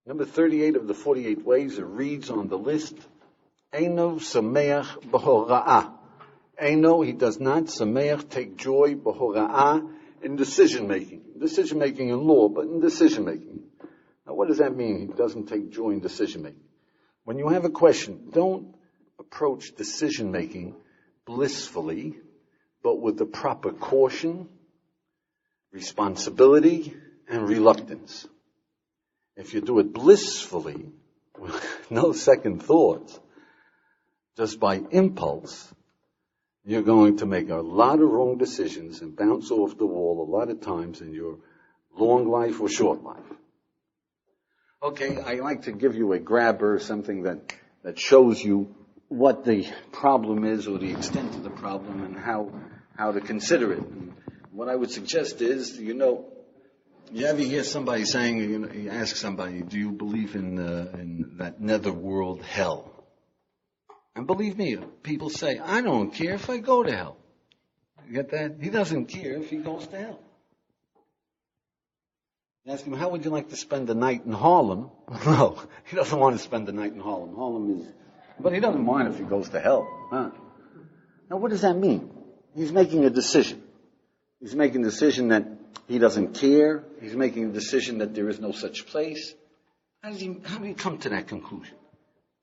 Number 38 of the 48 ways, it reads on the list, Eino sameach b'hora'ah. Eino, he does not, sameach, take joy, b'hora'ah, in decision-making. Decision-making in law, but in decision-making. Now, what does that mean? He doesn't take joy in decision-making. When you have a question, don't approach decision-making blissfully, but with the proper caution, responsibility, and reluctance. If you do it blissfully, with no second thoughts, just by impulse, you're going to make a lot of wrong decisions and bounce off the wall a lot of times in your long life or short life. Okay, I like to give you a grabber, something that shows you what the problem is or the extent of the problem and how to consider it. And what I would suggest is, you ever hear somebody saying, you ask somebody, do you believe in that netherworld hell? And believe me, people say, I don't care if I go to hell. You get that? He doesn't care if he goes to hell. You ask him, how would you like to spend the night in Harlem? No, he doesn't want to spend the night in Harlem. But he doesn't mind if he goes to hell. Huh? Now, what does that mean? He's making a decision. He's making a decision that he doesn't care. He's making a decision that there is no such place. How do you come to that conclusion?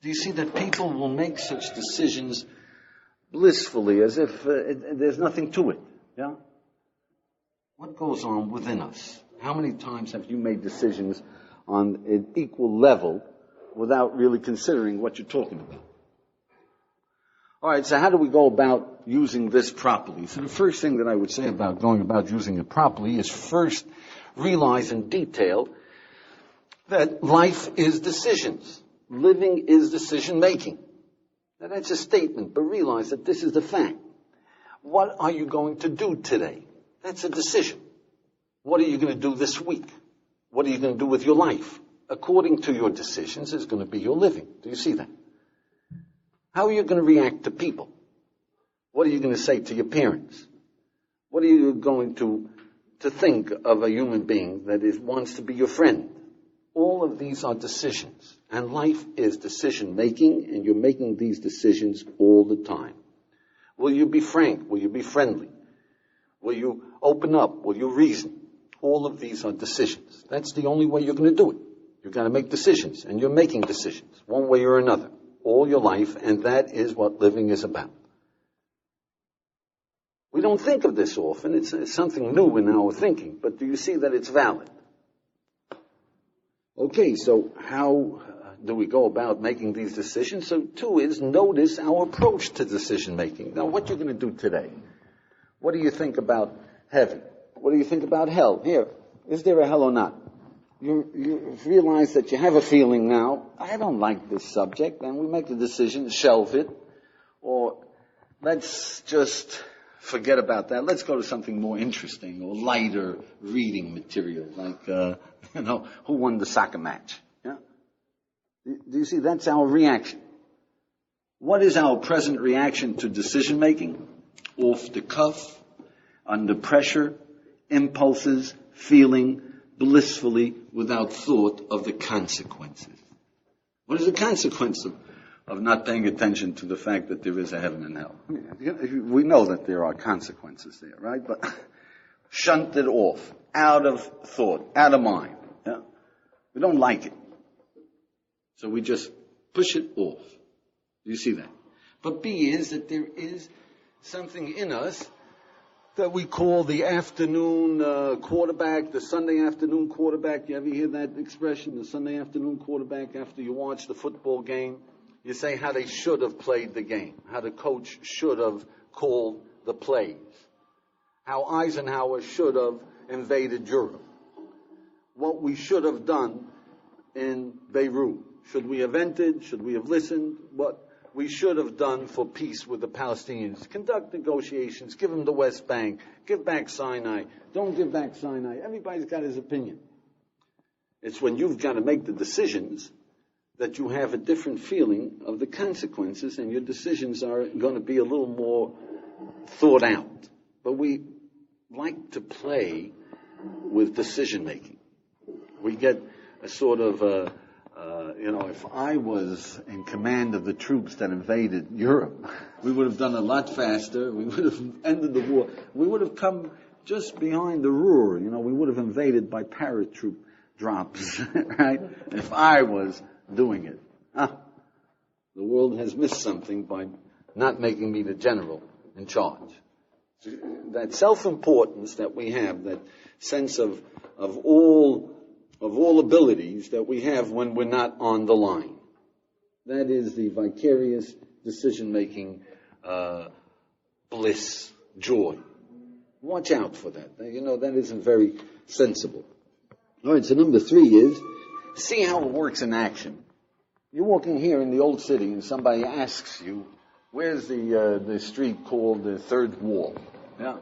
Do you see that people will make such decisions blissfully, as if there's nothing to it? Yeah? What goes on within us? How many times have you made decisions on an equal level without really considering what you're talking about? All right, so how do we go about using this properly? So the first thing that I would say about going about using it properly is first realize in detail that life is decisions. Living is decision-making. Now that's a statement, but realize that this is the fact. What are you going to do today? That's a decision. What are you going to do this week? What are you going to do with your life? According to your decisions is going to be your living. Do you see that? How are you going to react to people? What are you going to say to your parents? What are you going to think of a human being that wants to be your friend? All of these are decisions. And life is decision-making, and you're making these decisions all the time. Will you be frank? Will you be friendly? Will you open up? Will you reason? All of these are decisions. That's the only way you're going to do it. You've got to make decisions, and you're making decisions, one way or another, all your life, and that is what living is about. We don't think of this often. It's something new in our thinking, but do you see that it's valid? Okay, so how do we go about making these decisions? So two is notice our approach to decision making. Now, what you're going to do today? What do you think about heaven? What do you think about hell? Here, is there a hell or not? You realize that you have a feeling now, I don't like this subject, and we make the decision, shelve it, or let's just forget about that. Let's go to something more interesting or lighter reading material, like, who won the soccer match? Yeah? Do you see? That's our reaction. What is our present reaction to decision making? Off the cuff, under pressure, impulses, feeling blissfully without thought of the consequences. What is the consequence of not paying attention to the fact that there is a heaven and hell? We know that there are consequences there, right? But shunt it off, out of thought, out of mind. Yeah? We don't like it. So we just push it off. Do you see that? But B is that there is something in us that we call the afternoon quarterback, the Sunday afternoon quarterback. You ever hear that expression, the Sunday afternoon quarterback, after you watch the football game? You say how they should have played the game, how the coach should have called the plays, how Eisenhower should have invaded Europe, what we should have done in Beirut. Should we have entered? Should we have listened? What we should have done for peace with the Palestinians? Conduct negotiations, give them the West Bank, give back Sinai, don't give back Sinai. Everybody's got his opinion. It's when you've got to make the decisions that you have a different feeling of the consequences, and your decisions are going to be a little more thought out. But we like to play with decision making. We get a sort of If I was in command of the troops that invaded Europe, we would have done a lot faster. We would have ended the war. We would have come just behind the Ruhr. We would have invaded by paratroop drops, right? If I was doing it. The world has missed something by not making me the general in charge. That self-importance that we have, that sense of all abilities that we have when we're not on the line. That is the vicarious decision-making bliss, joy. Watch out for that. That isn't very sensible. All right, so number 3 is, see how it works in action. You're walking here in the old city and somebody asks you, where's the street called the Third Wall? Yeah.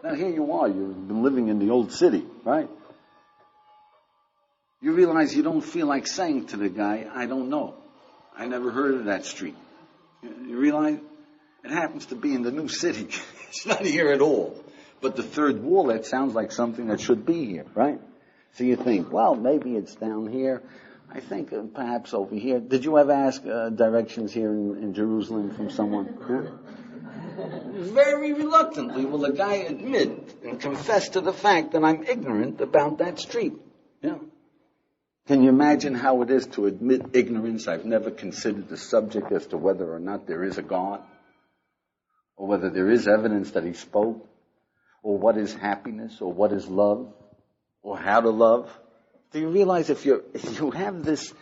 Now here you are, you've been living in the old city, right? You realize you don't feel like saying to the guy, I don't know. I never heard of that street. You realize it happens to be in the new city. It's not here at all. But the Third Wall, that sounds like something that should be here, right? So you think, well, maybe it's down here. I think perhaps over here. Did you ever ask directions here in Jerusalem from someone? Yeah? Very reluctantly will the guy admit and confess to the fact that I'm ignorant about that street. Yeah. Can you imagine how it is to admit ignorance? I've never considered the subject as to whether or not there is a God, or whether there is evidence that he spoke, or what is happiness, or what is love, or how to love. Do you realize if you have this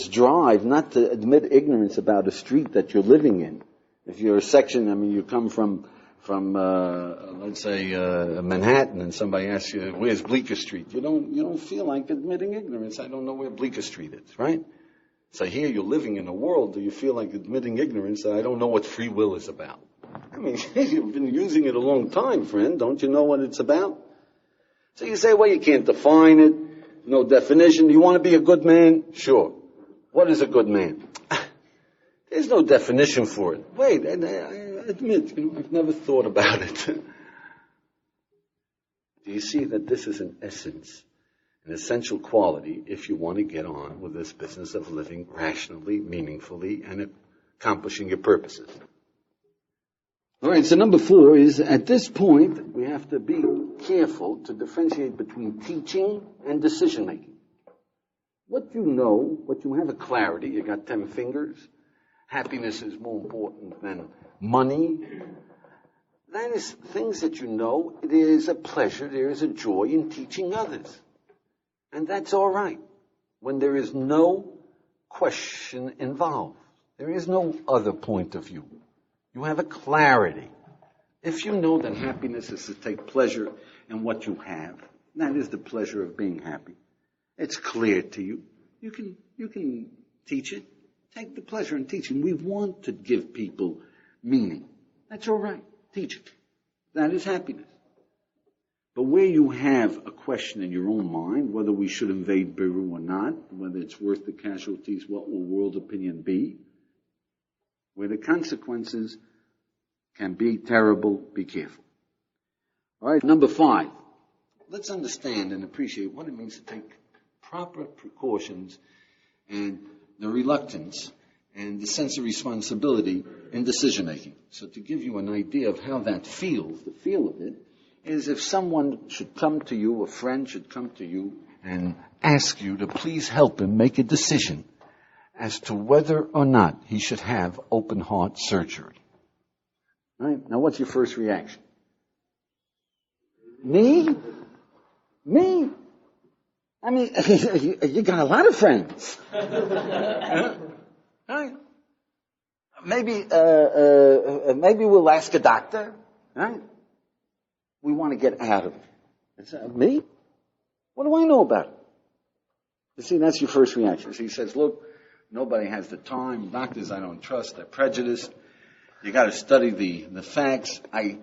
drive not to admit ignorance about a street that you're living in, if you're a section, you come from let's say Manhattan, and somebody asks you, where's Bleecker Street? You don't feel like admitting ignorance. I don't know where Bleecker Street is, right? So here you're living in a world, do you feel like admitting ignorance that I don't know what free will is about? You've been using it a long time, friend. Don't you know what it's about? So you say, well, you can't define it. No definition. You want to be a good man? Sure. What is a good man? There's no definition for it. Wait, I admit, I've never thought about it. Do you see that this is an essence, an essential quality if you want to get on with this business of living rationally, meaningfully, and accomplishing your purposes? All right, so number 4 is, at this point, we have to be careful to differentiate between teaching and decision-making. What you know, what you have a clarity, you got 10 fingers, happiness is more important than money. That is things that you know, there is a pleasure, there is a joy in teaching others. And that's all right, when there is no question involved. There is no other point of view. You have a clarity. If you know that happiness is to take pleasure in what you have, that is the pleasure of being happy. It's clear to you. You can teach it. Take the pleasure in teaching. We want to give people meaning. That's all right. Teach it. That is happiness. But where you have a question in your own mind, whether we should invade Beirut or not, whether it's worth the casualties, what will world opinion be, where the consequences can be terrible, be careful. All right, number 5. Let's understand and appreciate what it means to take proper precautions and the reluctance and the sense of responsibility in decision-making. So to give you an idea of how that feels, the feel of it, is if someone should come to you, a friend should come to you and ask you to please help him make a decision as to whether or not he should have open heart surgery. Right? Now what's your first reaction? Me? I mean, you got a lot of friends. Right? Maybe we'll ask a doctor. Right? We want to get out of it. Is that me? What do I know about it? You see, that's your first reaction. So he says, look, nobody has the time. Doctors I don't trust. They're prejudiced. You got to study the facts. I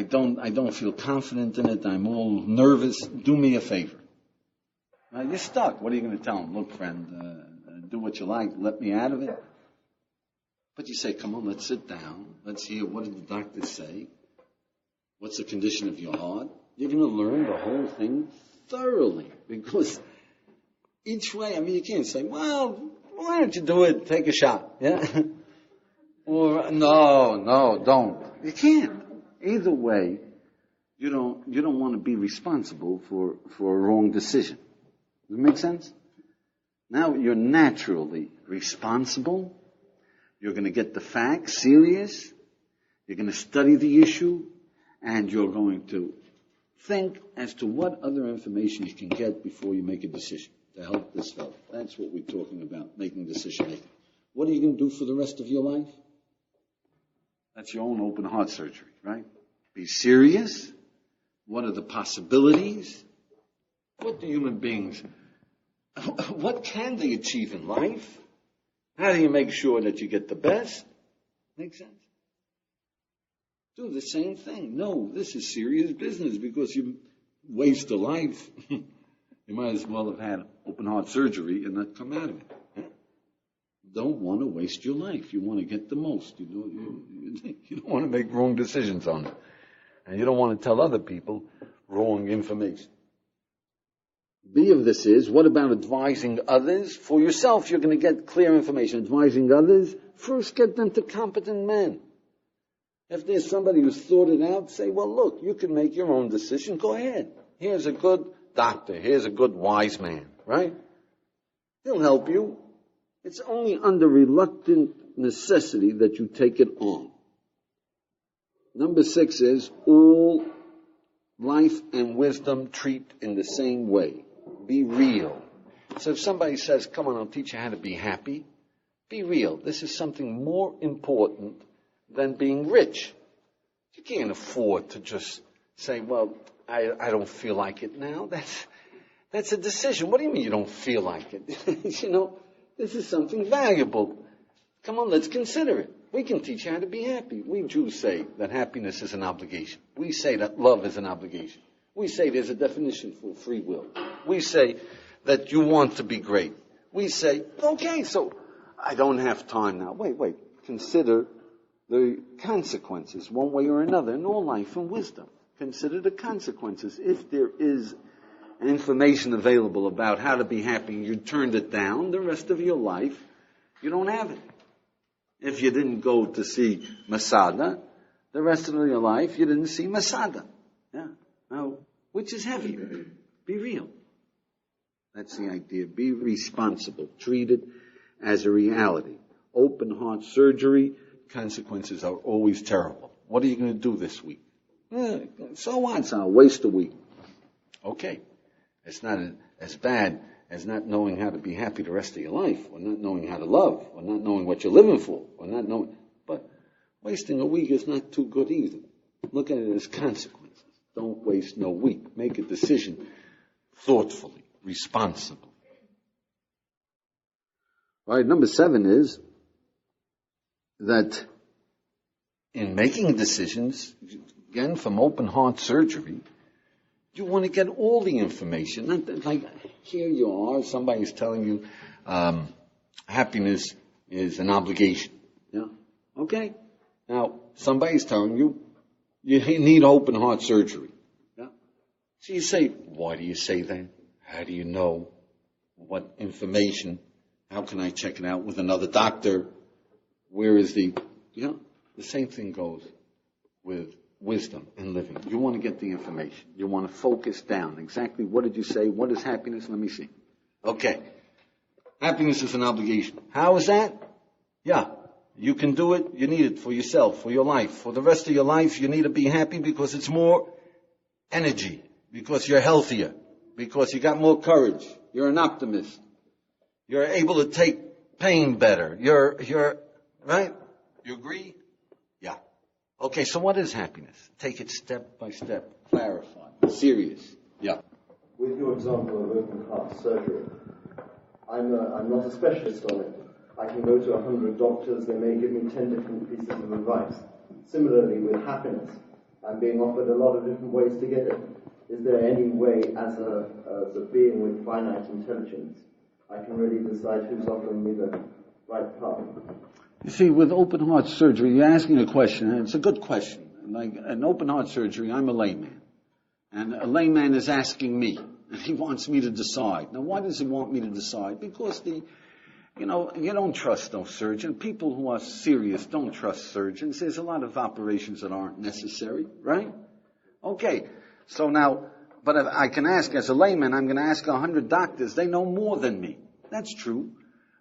don't feel confident in it. I'm all nervous. Do me a favor. Now you're stuck. What are you going to tell him? Look, friend, do what you like. Let me out of it. But you say, come on, let's sit down. Let's hear what did the doctor say. What's the condition of your heart? You're going to learn the whole thing thoroughly because Each way, I mean, you can't say, well, why don't you do it? Take a shot. Yeah? Or, no, don't. You can't. Either way, you don't want to be responsible for a wrong decision. Does it make sense? Now you're naturally responsible. You're going to get the facts serious. You're going to study the issue. And you're going to think as to what other information you can get before you make a decision to help this fellow. That's what we're talking about, making decision making. What are you going to do for the rest of your life? That's your own open heart surgery, right? Be serious. What are the possibilities? What do human beings, what can they achieve in life? How do you make sure that you get the best? Make sense? Do the same thing. No, this is serious business because you waste a life. You might as well have had open heart surgery and not come out of it. Don't want to waste your life. You want to get the most. You don't want to make wrong decisions on it. And you don't want to tell other people wrong information. B of this is, what about advising others? For yourself, you're going to get clear information. Advising others, first get them to competent men. If there's somebody who's thought it out, say, well, look, you can make your own decision. Go ahead. Here's a good doctor. Here's a good wise man, right? He'll help you. It's only under reluctant necessity that you take it on. Number 6 is, all life and wisdom treat in the same way. Be real. So if somebody says, come on, I'll teach you how to be happy, be real. This is something more important than being rich. You can't afford to just say, well, I don't feel like it now. That's a decision. What do you mean you don't feel like it? This is something valuable. Come on, let's consider it. We can teach you how to be happy. We Jews say that happiness is an obligation. We say that love is an obligation. We say there's a definition for free will. We say that you want to be great. We say, okay, so I don't have time now. Wait. Consider the consequences one way or another in all life and wisdom. Consider the consequences. If there is information available about how to be happy and you turned it down, the rest of your life, you don't have it. If you didn't go to see Masada, the rest of your life, you didn't see Masada. Yeah. Now, which is heavier? Be real. That's the idea. Be responsible. Treat it as a reality. Open heart surgery, consequences are always terrible. What are you going to do this week? So what? So I'll waste a week. Okay. It's not as bad as not knowing how to be happy the rest of your life, or not knowing how to love, or not knowing what you're living for, or not knowing. But wasting a week is not too good either. Look at it as consequences. Don't waste no week. Make a decision thoughtfully, responsibly. All right, number 7 is that in making decisions, again from open heart surgery, you want to get all the information. Not that, like, here you are, somebody's telling you happiness is an obligation. Yeah? Okay. Now, somebody's telling you need open heart surgery. Yeah? So you say, why do you say that? How do you know what information? How can I check it out with another doctor? Where is the same thing goes with wisdom and living. You want to get the information. You want to focus down. Exactly what did you say? What is happiness? Let me see. Okay. Happiness is an obligation. How is that? Yeah. You can do it. You need it for yourself, for your life. For the rest of your life, you need to be happy because it's more energy, because you're healthier, because you got more courage. You're an optimist. You're able to take pain better. You're right? You agree? Yeah. Okay, so what is happiness? Take it step by step. Clarify. Serious. Yeah. With your example of open heart surgery, I'm not a specialist on it. I can go to 100 doctors, they may give me 10 different pieces of advice. Similarly with happiness, I'm being offered a lot of different ways to get it. Is there any way as a being with finite intelligence, I can really decide who's offering me the right path? You see, with open heart surgery, you're asking a question, and it's a good question. Like an open heart surgery, I'm a layman. And a layman is asking me, And he wants me to decide. Now, why does he want me to decide? Because you don't trust no surgeon. People who are serious don't trust surgeons. There's a lot of operations that aren't necessary, right? Okay. So now, but if I can ask, as a layman, I'm going to ask 100 doctors. They know more than me. That's true.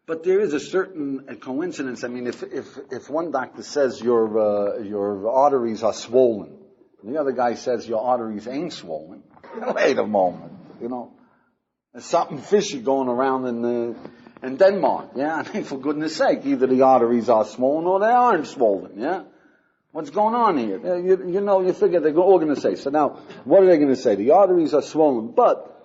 But there is a certain coincidence. I mean, if one doctor says your arteries are swollen, and the other guy says your arteries ain't swollen, wait a moment, there's something fishy going around in Denmark, yeah? I mean, for goodness sake, either the arteries are swollen or they aren't swollen, yeah? What's going on here? You figure they're all going to say. So now, what are they going to say? The arteries are swollen, but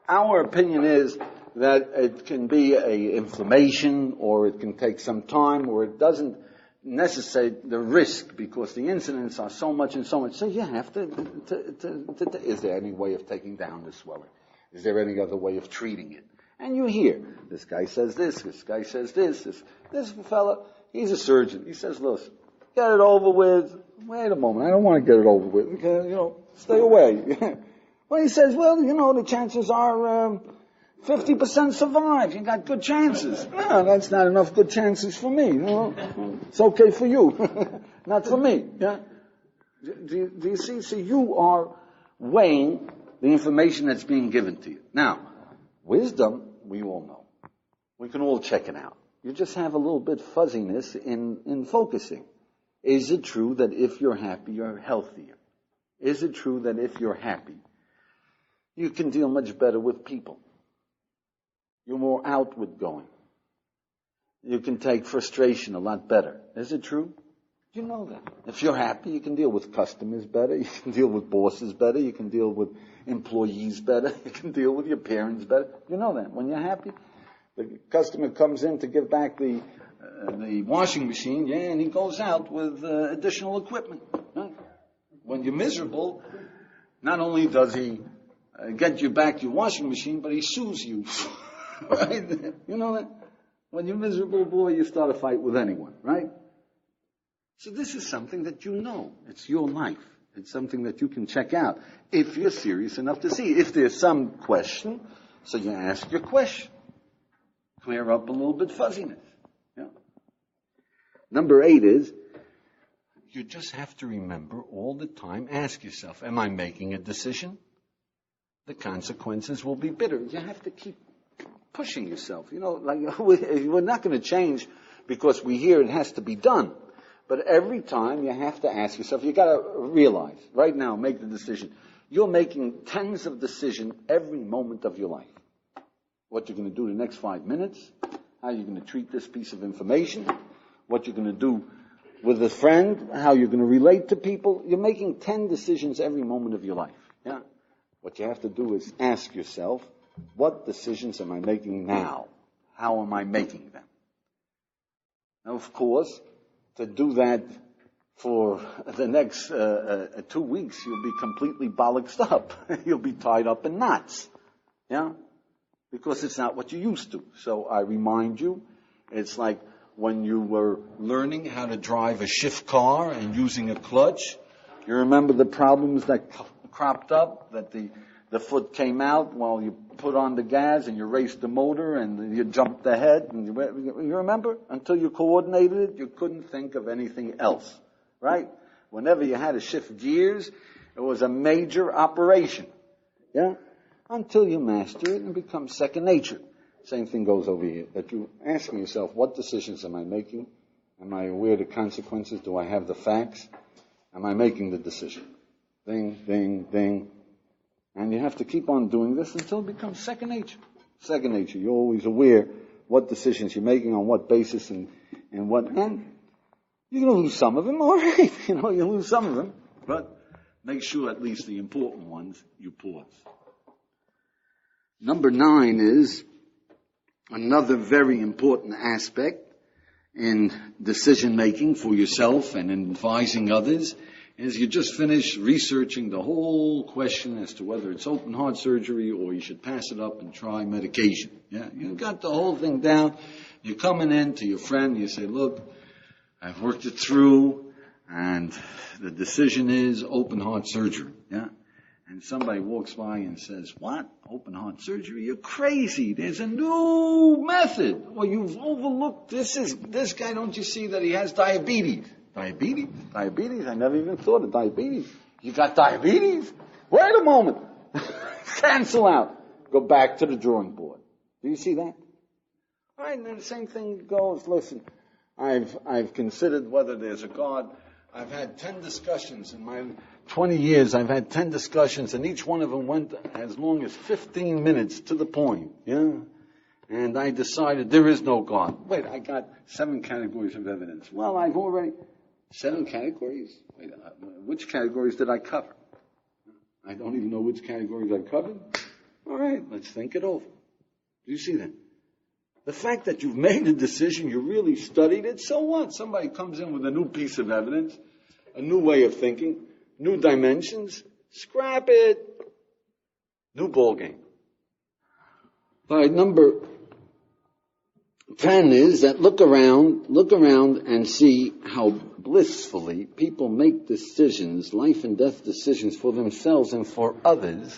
our opinion is that it can be a inflammation, or it can take some time, or it doesn't necessitate the risk because the incidents are so much and so much. So you have to is there any way of taking down the swelling? Is there any other way of treating it? And you hear, this guy says this guy says this fella, he's a surgeon. He says, listen, get it over with. Wait a moment, I don't want to get it over with. Stay away. Well, he says, well, the chances are 50% survive. You got good chances. No, that's not enough good chances for me. It's okay for you, not for me. Yeah. Do you see? So you are weighing the information that's being given to you. Now, wisdom, we all know. We can all check it out. You just have a little bit fuzziness in focusing. Is it true that if you're happy, you're healthier? Is it true that if you're happy, you can deal much better with people? You're more outward going. You can take frustration a lot better. Is it true? You know that. If you're happy, you can deal with customers better. You can deal with bosses better. You can deal with employees better. You can deal with your parents better. You know that. When you're happy, the customer comes in to give back the washing machine, and he goes out with additional equipment. Right? When you're miserable, not only does he get you back your washing machine, but he sues you. Right? You know that? When you're miserable, boy, you start a fight with anyone, right? So this is something that you know. It's your life. It's something that you can check out if you're serious enough to see. If there's some question, so you ask your question. Clear up a little bit fuzziness. Yeah. Number 8 is, you just have to remember all the time, ask yourself, am I making a decision? The consequences will be bitter. You have to keep pushing yourself. We're not going to change because we hear it has to be done. But every time you have to ask yourself, you got to realize, right now, make the decision. You're making tens of decisions every moment of your life. What you're going to do the next 5 minutes, how you're going to treat this piece of information, what you're going to do with a friend, how you're going to relate to people. You're making 10 decisions every moment of your life. Yeah. What you have to do is ask yourself, what decisions am I making now? How am I making them? Now, of course, to do that for the next 2 weeks, you'll be completely bollocksed up. You'll be tied up in knots. Yeah? Because it's not what you used to. So I remind you, it's like when you were learning how to drive a shift car and using a clutch. You remember the problems that cropped up, that the foot came out while you put on the gas and you raced the motor and you jumped ahead. And you remember? Until you coordinated it, you couldn't think of anything else. Right? Whenever you had to shift gears, it was a major operation. Yeah? Until you master it and it becomes second nature. Same thing goes over here. That you're asking yourself, what decisions am I making? Am I aware of the consequences? Do I have the facts? Am I making the decision? Ding, ding, ding. And you have to keep on doing this until it becomes second nature. Second nature. You're always aware what decisions you're making, on what basis, and what. And you're going to lose some of them, all right. You lose some of them. But make sure at least the important ones you pause. Number 9 is another very important aspect in decision making for yourself and in advising others. Is you just finish researching the whole question as to whether it's open heart surgery or you should pass it up and try medication. Yeah, you got the whole thing down. You're coming in to your friend, you say, look, I've worked it through, and the decision is open heart surgery. Yeah, and somebody walks by and says, what? Open heart surgery? You're crazy. There's a new method. Or you've overlooked this guy, don't you see that he has diabetes? Diabetes? Diabetes? I never even thought of diabetes. You got diabetes? Wait a moment. Cancel out. Go back to the drawing board. Do you see that? All right, and then the same thing goes, listen, I've considered whether there's a God. I've had 10 discussions in my 20 years. I've had 10 discussions, and each one of them went as long as 15 minutes to the point. Yeah? And I decided there is no God. Wait, I got 7 categories of evidence. Well, I've already... 7 categories? Wait, which categories did I cover? I don't even know which categories I covered. All right, let's think it over. Do you see that? The fact that you've made a decision, you really studied it, so what? Somebody comes in with a new piece of evidence, a new way of thinking, new dimensions, scrap it. New ball game. All right, number 10 is that look around and see how blissfully people make decisions, life and death decisions for themselves and for others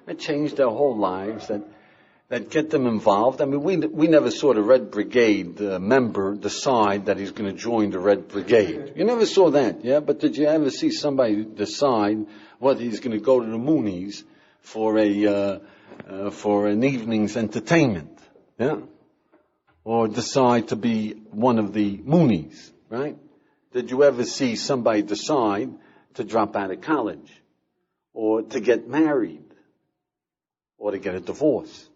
that change their whole lives, that get them involved. I mean, we never saw the Red Brigade member decide that he's going to join the Red Brigade. You never saw that, yeah? But did you ever see somebody decide whether he's going to go to the Moonies for an evening's entertainment, yeah? Or decide to be one of the Moonies, right? Did you ever see somebody decide to drop out of college, or to get married, or to get a divorce?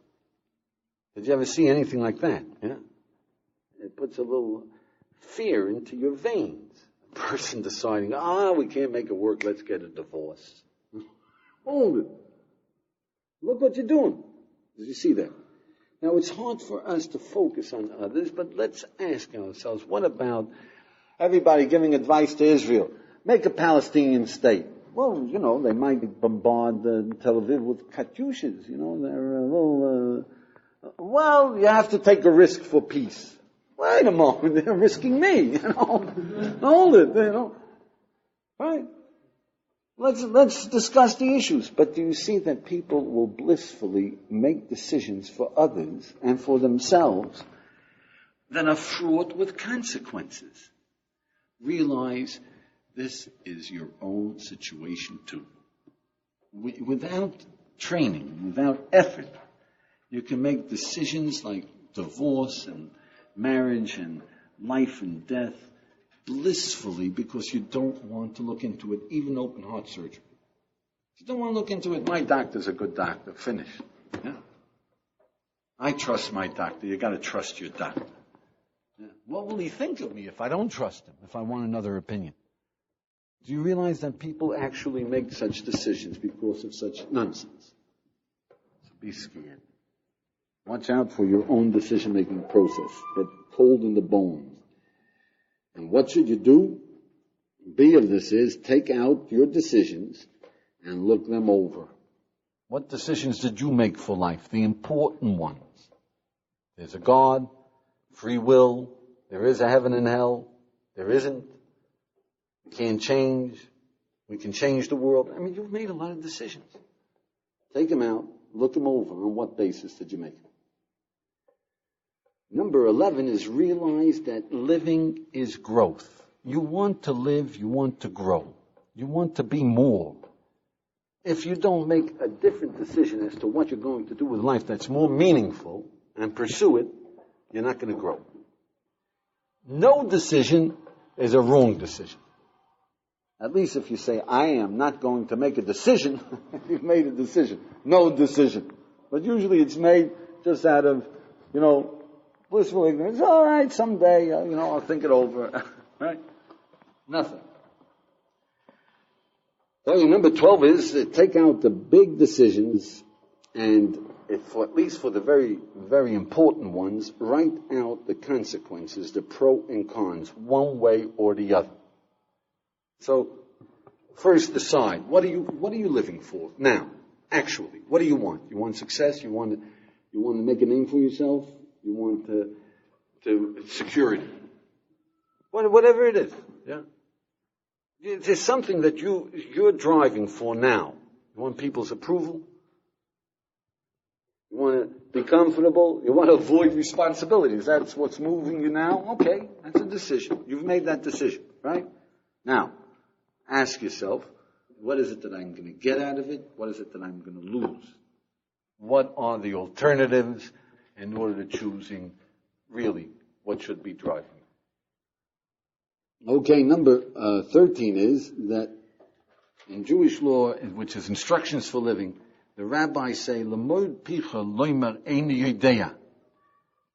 Did you ever see anything like that? Yeah? It puts a little fear into your veins. A person deciding, we can't make it work, let's get a divorce. Hold it. Look what you're doing. Did you see that? Now, it's hard for us to focus on others, but let's ask ourselves, what about everybody giving advice to Israel? Make a Palestinian state. Well, they might bombard Tel Aviv with Katyushas. They're a little... well, you have to take a risk for peace. Wait a moment, they're risking me, Hold it, Right? Let's discuss the issues. But do you see that people will blissfully make decisions for others and for themselves that are fraught with consequences? Realize this is your own situation too. Without training, without effort, you can make decisions like divorce and marriage and life and death blissfully because you don't want to look into it, even open heart surgery. You don't want to look into it. My doctor's a good doctor. Finish. Yeah? I trust my doctor. You got to trust your doctor. Yeah. What will he think of me if I don't trust him, if I want another opinion? Do you realize that people actually make such decisions because of such nonsense? So be scared. Watch out for your own decision-making process. Get cold in the bones. And what should you do? B of this is take out your decisions and look them over. What decisions did you make for life? The important ones. There's a God, free will, there is a heaven and hell, there isn't. We can't change. We can change the world. I mean, you've made a lot of decisions. Take them out, look them over. On what basis did you make them? Number 11 is realize that living is growth. You want to live, you want to grow. You want to be more. If you don't make a different decision as to what you're going to do with life that's more meaningful and pursue it, you're not going to grow. No decision is a wrong decision. At least if you say, I am not going to make a decision, you've made a decision. No decision. But usually it's made just out of, blissful ignorance. All right, someday, I'll think it over. Right? Nothing. So number 12 is take out the big decisions and, at least for the very, very important ones, write out the consequences, the pro and cons, one way or the other. So, first decide, what are you living for? Now, actually, what do you want? You want success? You want to make a name for yourself? You want to security. Whatever it is, yeah. There's something that you're driving for now. You want people's approval? You want to be comfortable? You want to avoid responsibilities? That's what's moving you now? Okay, that's a decision. You've made that decision, right? Now, ask yourself, what is it that I'm going to get out of it? What is it that I'm going to lose? What are the alternatives in order to choosing really what should be driving? Okay, number 13 is that in Jewish law, which is instructions for living, the rabbis say, "L'mod picha loimer ein yodea."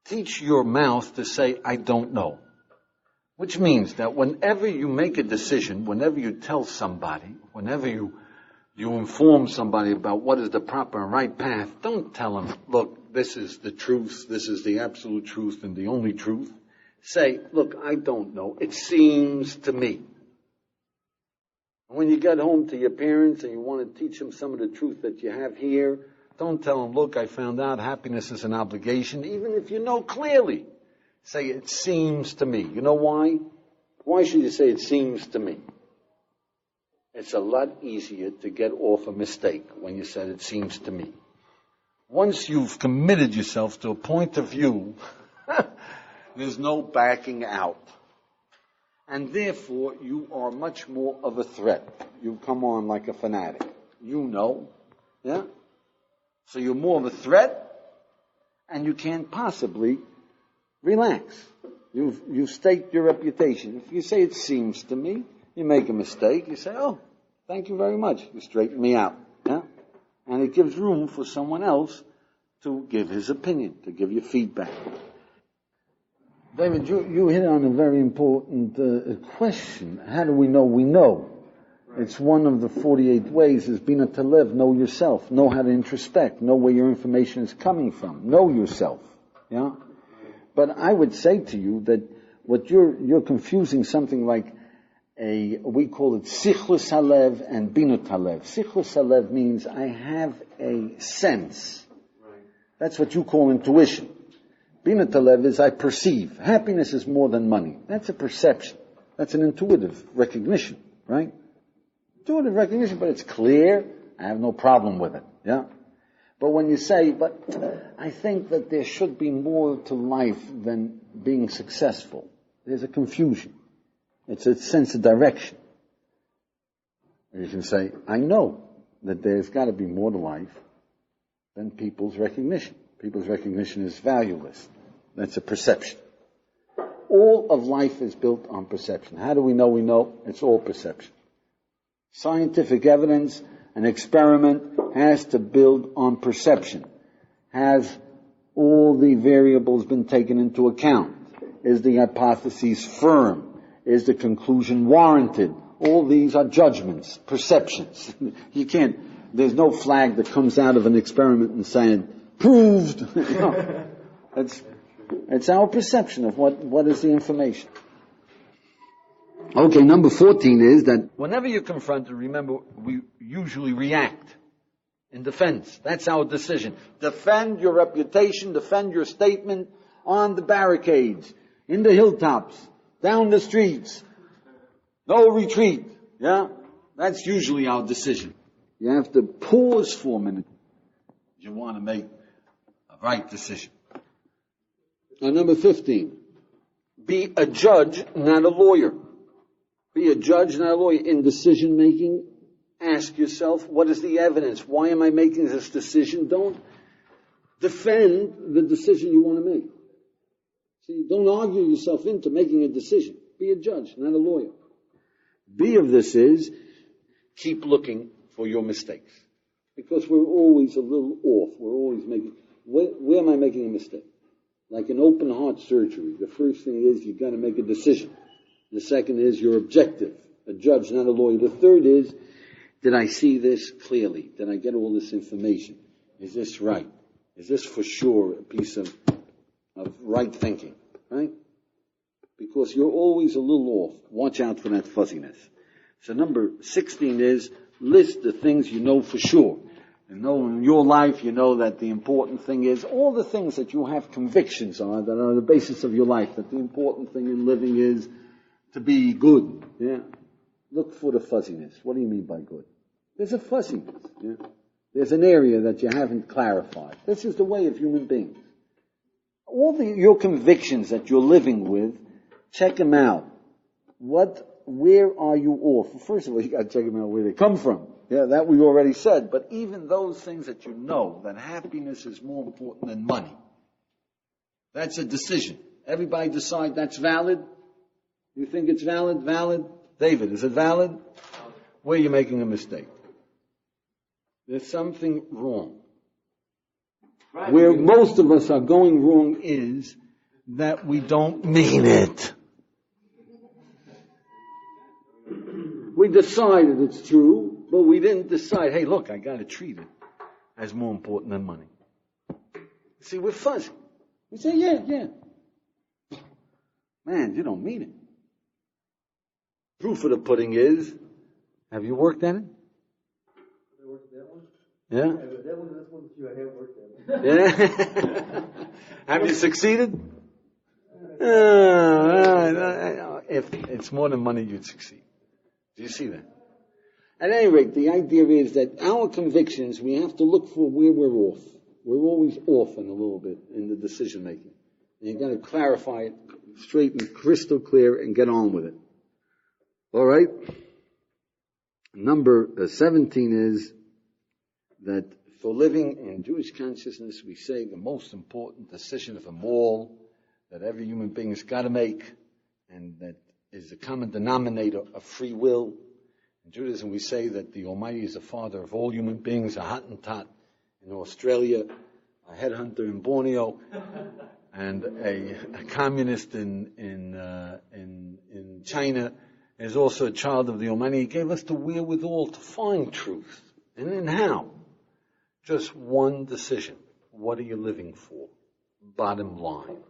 Teach your mouth to say, "I don't know." Which means that whenever you make a decision, whenever you tell somebody, whenever you inform somebody about what is the proper and right path, don't tell them, "Look, this is the truth, this is the absolute truth and the only truth." Say, "Look, I don't know. It seems to me." When you get home to your parents and you want to teach them some of the truth that you have here, don't tell them, "Look, I found out happiness is an obligation," even if you know clearly. Say, "It seems to me." You know why? Why should you say, "It seems to me"? It's a lot easier to get off a mistake when you said, "It seems to me." Once you've committed yourself to a point of view, there's no backing out. And therefore, you are much more of a threat. You come on like a fanatic. You know. Yeah? So you're more of a threat, and you can't possibly relax. You've staked your reputation. If you say, "It seems to me," you make a mistake, you say, "Oh, thank you very much. You straightened me out." Yeah? And it gives room for someone else to give his opinion, to give you feedback. David, you hit on a very important question. How do we know we know? Right. It's one of the 48 ways is Bina Talev, know yourself, know how to introspect, know where your information is coming from, know yourself. Yeah? But I would say to you that what you're confusing something like we call it Sichlus Halev and Bina Talev. Sichlus Halev means I have a sense. Right. That's what you call intuition. Bina Talev is I perceive. Happiness is more than money. That's a perception. That's an intuitive recognition, right? Intuitive recognition, but it's clear. I have no problem with it, yeah? But when you say, "But I think that there should be more to life than being successful," there's a confusion. It's a sense of direction. You can say, "I know that there's got to be more to life than people's recognition. People's recognition is valueless." That's a perception. All of life is built on perception. How do we know we know? It's all perception. Scientific evidence, an experiment has to build on perception. Has all the variables been taken into account? Is the hypothesis firm? Is the conclusion warranted? All these are judgments, perceptions. You can't, there's no flag that comes out of an experiment and saying, "Proved." No. It's our perception of what is the information. Okay, number 14 is that whenever you're confronted, remember, we usually react in defense. That's our decision. Defend your reputation, defend your statement on the barricades, in the hilltops, down the streets. No retreat. Yeah? That's usually our decision. You have to pause for a minute. You want to make a right decision. And number 15, be a judge, not a lawyer. Be a judge, not a lawyer. In decision making, ask yourself, what is the evidence? Why am I making this decision? Don't defend the decision you want to make. See, don't argue yourself into making a decision. Be a judge, not a lawyer. B of this is, keep looking for your mistakes. Because we're always a little off. We're always making, where am I making a mistake? Like an open heart surgery, the first thing is you've got to make a decision. The second is you're objective, a judge, not a lawyer. The third is, did I see this clearly? Did I get all this information? Is this right? Is this for sure a piece of right thinking? Right? Because you're always a little off. Watch out for that fuzziness. So number 16 is, list the things you know for sure. You know in your life, you know that the important thing is all the things that you have convictions on that are the basis of your life, that the important thing in living is to be good. Yeah. Look for the fuzziness. What do you mean by good? There's a fuzziness. Yeah? There's an area that you haven't clarified. This is the way of human beings. All your convictions that you're living with, check them out. Where are you off? First of all, you got to check them out where they come from. Yeah, that we already said. But even those things that you know, that happiness is more important than money. That's a decision. Everybody decide that's valid? You think it's valid? Valid? David, is it valid? Where are you making a mistake? There's something wrong. Right. Where most of us are going wrong is that we don't mean it. We decided it's true, but we didn't decide, hey, look, I got to treat it as more important than money. See, we're fuzzy. We say, yeah. Man, you don't mean it. Proof of the pudding is, have you worked at it? Yeah? Yeah? Have you succeeded? If it's more than money, you'd succeed. Do you see that? At any rate, the idea is that our convictions, we have to look for where we're off. We're always off in a little bit in the decision making. And you've got to clarify it straight and crystal clear and get on with it. All right? Number 17 is that for living in Jewish consciousness, we say the most important decision of them all that every human being has got to make, and that is the common denominator of free will. In Judaism, we say that the Almighty is the father of all human beings, a Hottentot in Australia, a headhunter in Borneo, and a communist in China is also a child of the Almighty. He gave us the wherewithal to find truth. And then how? Just one decision. What are you living for? Bottom line.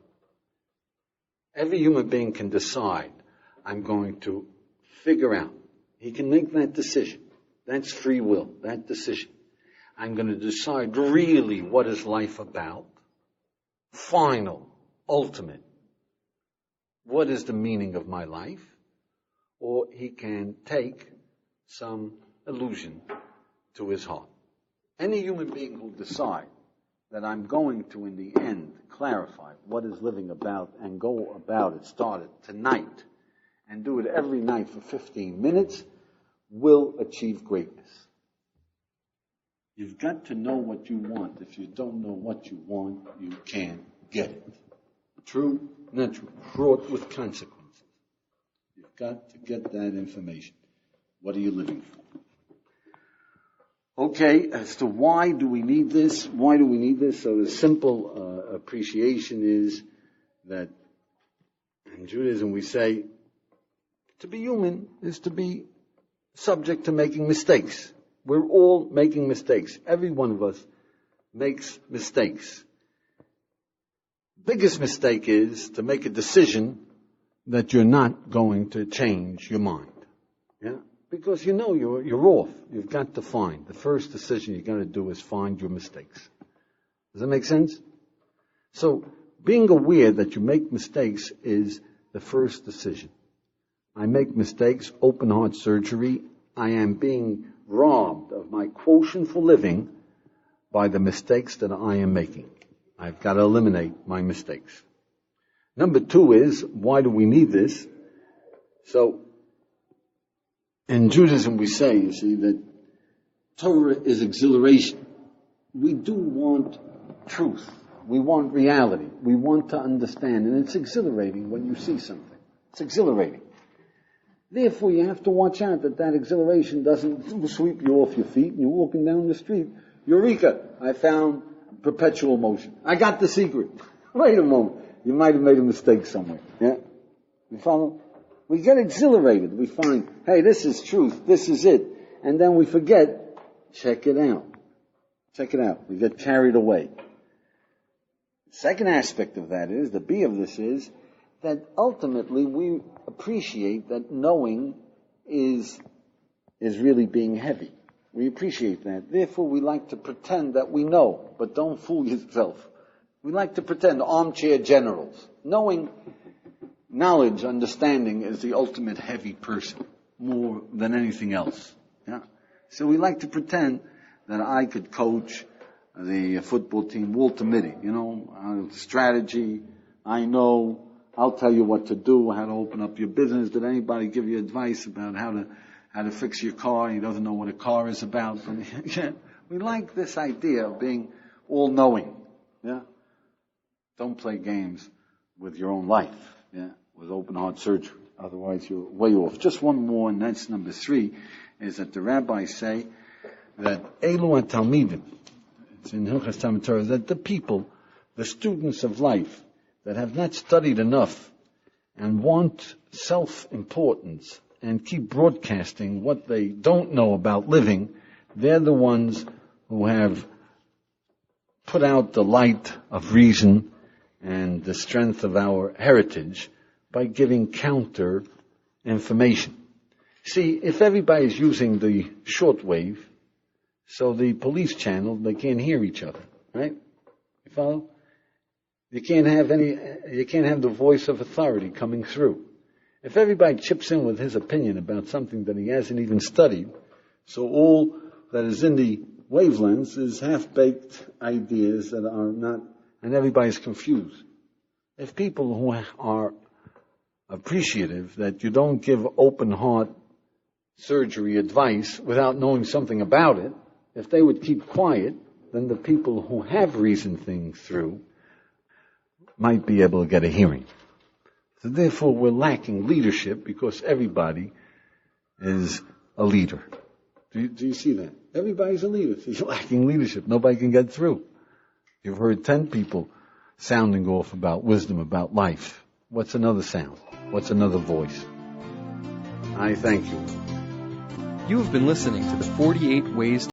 Every human being can decide, I'm going to figure out. He can make that decision. That's free will, that decision. I'm going to decide really what is life about. Final, ultimate. What is the meaning of my life? Or he can take some illusion to his heart. Any human being who decides that I'm going to, in the end, clarify what is living about and go about it, start it tonight, and do it every night for 15 minutes, will achieve greatness. You've got to know what you want. If you don't know what you want, you can't get it. True? Not true. Fraught with consequences. You've got to get that information. What are you living for? Okay, as to why do we need this? Why do we need this? So the simple appreciation is that in Judaism we say to be human is to be subject to making mistakes. We're all making mistakes. Every one of us makes mistakes. Biggest mistake is to make a decision that you're not going to change your mind. Yeah? Because you know you're off. You've got to find. The first decision you're going to do is find your mistakes. Does that make sense? So being aware that you make mistakes is the first decision. I make mistakes, open heart surgery. I am being robbed of my quotient for living by the mistakes that I am making. I've got to eliminate my mistakes. Number 2 is, why do we need this? So, in Judaism we say, you see, that Torah is exhilaration. We do want truth. We want reality. We want to understand. And it's exhilarating when you see something. It's exhilarating. Therefore, you have to watch out that exhilaration doesn't sweep you off your feet and you're walking down the street. Eureka! I found perpetual motion. I got the secret. Wait a moment. You might have made a mistake somewhere. Yeah? You follow? We get exhilarated. We find, hey, this is truth. This is it. And then we forget, check it out. Check it out. We get carried away. Second aspect of that is, the B of this is, that ultimately we appreciate that knowing is really being heavy. We appreciate that. Therefore, we like to pretend that we know, but don't fool yourself. We like to pretend armchair generals. Knowledge, understanding is the ultimate heavy person, more than anything else. Yeah? So we like to pretend that I could coach the football team, Walter Mitty, strategy, I know, I'll tell you what to do, how to open up your business. Did anybody give you advice about how to fix your car? He doesn't know what a car is about. We like this idea of being all-knowing. Yeah? Don't play games with your own life. Yeah? With open-heart surgery. Otherwise, you're way off. Just one more, and that's number 3, is that the rabbis say that Elu HaTalmidim, it's in Hilchas Talmud Torah, that the people, the students of life, that have not studied enough and want self-importance and keep broadcasting what they don't know about living, they're the ones who have put out the light of reason and the strength of our heritage by giving counter information. See, if everybody's using the shortwave, so the police channel, they can't hear each other, right? You follow? You can't have the voice of authority coming through. If everybody chips in with his opinion about something that he hasn't even studied, so all that is in the wavelengths is half-baked ideas that are not, and everybody's confused. If people who are appreciative that you don't give open heart surgery advice without knowing something about it, if they would keep quiet, then the people who have reasoned things through might be able to get a hearing. So therefore we're lacking leadership because everybody is a leader. Do you see that? Everybody's a leader. So you're lacking leadership. Nobody can get through. You've heard 10 people sounding off about wisdom, about life. What's another sound? What's another voice? I thank you. You have been listening to the 48 Ways